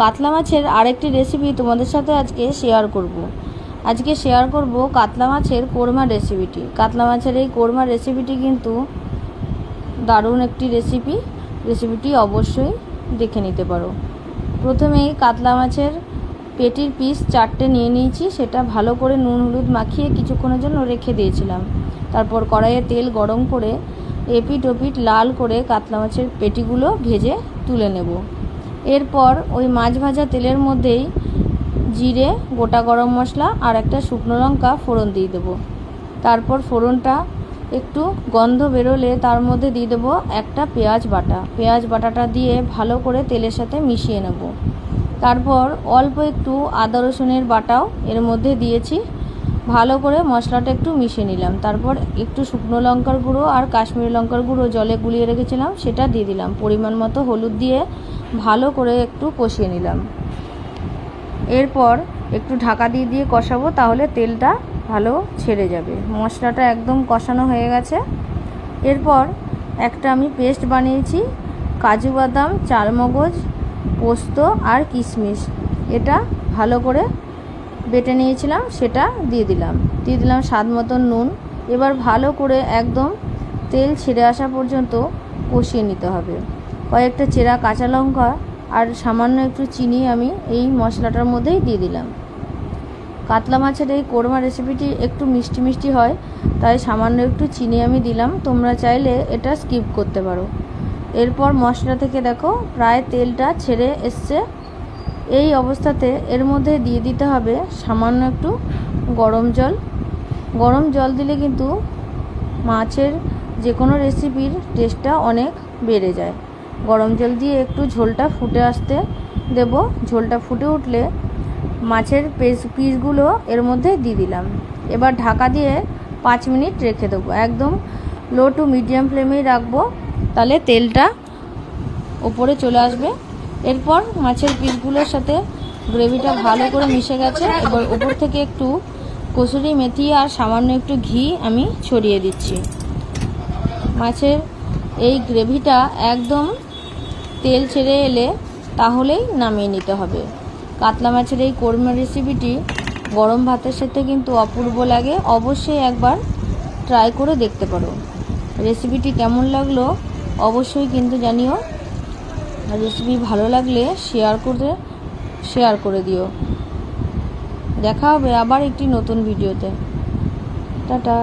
কাতলা মাছের আরেকটি রেসিপি তোমাদের সাথে আজকে শেয়ার করব। কাতলা মাছের কোরমা রেসিপিটি। কাতলা মাছের এই কোরমা রেসিপিটি কিন্তু দারুণ একটি রেসিপিটি অবশ্যই দেখে নিতে পারো। প্রথমেই কাতলা মাছের পেটির পিস 4টে নিয়ে নিয়েছি, সেটা ভালো করে নুন হলুদ মাখিয়ে কিছুক্ষণের জন্য রেখে দিয়েছিলাম। তারপর কড়াইয়ে তেল গরম করে এপিট ওপিট লাল করে কাতলা মাছের পেটিগুলো ভেজে তুলে নেব। এরপর ওই মাছ ভাজা তেলের মধ্যেই জিরে, গোটা গরম মশলা আর একটা শুকনো লঙ্কা ফোড়ন দিয়ে দেবো। তারপর ফোড়নটা একটু গন্ধ বেরোলে তার মধ্যে দিয়ে দেবো একটা পেঁয়াজ বাটাটা দিয়ে ভালো করে তেলের সাথে মিশিয়ে নেব। তারপর অল্প একটু আদা রসুনের বাটাও এর মধ্যে দিয়েছি, ভালো করে মশলাটা একটু মিশিয়ে নিলাম। তারপর একটু শুকনো লঙ্কার গুঁড়ো আর কাশ্মীরি লঙ্কার গুঁড়ো জলে গুলিয়ে রেখেছিলাম, সেটা দিয়ে দিলাম। পরিমাণ মতো হলুদ দিয়ে ভালো করে একটু কষিয়ে নিলাম। এরপর একটু ঢাকা দিয়ে কষাবো, তাহলে তেলটা ভালো ছেড়ে যাবে। মশলাটা একদম কষানো হয়ে গেছে। এরপর একটা আমি পেস্ট বানিয়েছি, কাজু বাদাম, চালমগজ, পোস্ত আর কিশমিশ, এটা ভালো করে বেটে নিয়েছিলাম, সেটা দিয়ে দিলাম স্বাদ মতন নুন। এবার ভালো করে একদম তেল ছেড়ে আসা পর্যন্ত কষিয়ে নিতে হবে। কয়েকটা চেরা কাঁচা লঙ্কা আর সামান্য একটু চিনি আমি এই মশলাটার মধ্যেই দিয়ে দিলাম। কাতলা মাছের এই কোরমা রেসিপিটি একটু মিষ্টি মিষ্টি হয়, তাই সামান্য একটু চিনি আমি দিলাম। তোমরা চাইলে এটা স্কিপ করতে পারো। এরপর মশলা থেকে দেখো প্রায় তেলটা ছেড়ে এসছে। এই অবস্থাতে এর মধ্যে দিয়ে দিতে হবে সামান্য একটু গরম জল দিলে কিন্তু মাছের যে কোনো রেসিপির টেস্টটা অনেক বেড়ে যায়। গরম জল দিয়ে একটু ঝোলটা ফুটে আসতে দেব। ঝোলটা ফুটে উঠলে মাছের পিসগুলো এর মধ্যে দিয়ে দিলাম। এবার ঢাকা দিয়ে 5 মিনিট রেখে দেবো। একদম লো টু মিডিয়াম ফ্লেমেই রাখবো, তাহলে তেলটা ওপরে চলে আসবে। এরপর মাছের পিসগুলোর সাথে গ্রেভিটা ভালো করে মিশে গেছে। এবার ওপর থেকে একটু কসুরি মেথি আর সামান্য একটু ঘি আমি ছড়িয়ে দিচ্ছি। মাছের এই গ্রেভিটা একদম তেল ছেড়ে এলে তাহলেই নামিয়ে নিতে হবে। কাতলা মাছের এই কোরমা রেসিপিটি গরম ভাতের সাথে কিন্তু অপূর্ব লাগে। অবশ্যই একবার ট্রাই করে দেখতে পারো। রেসিপিটি কেমন লাগলো অবশ্যই কিন্তু জানিও। রেসিপি ভালো লাগলে শেয়ার করে দিও। দেখা হবে আবার একটি নতুন ভিডিওতে। টাটা।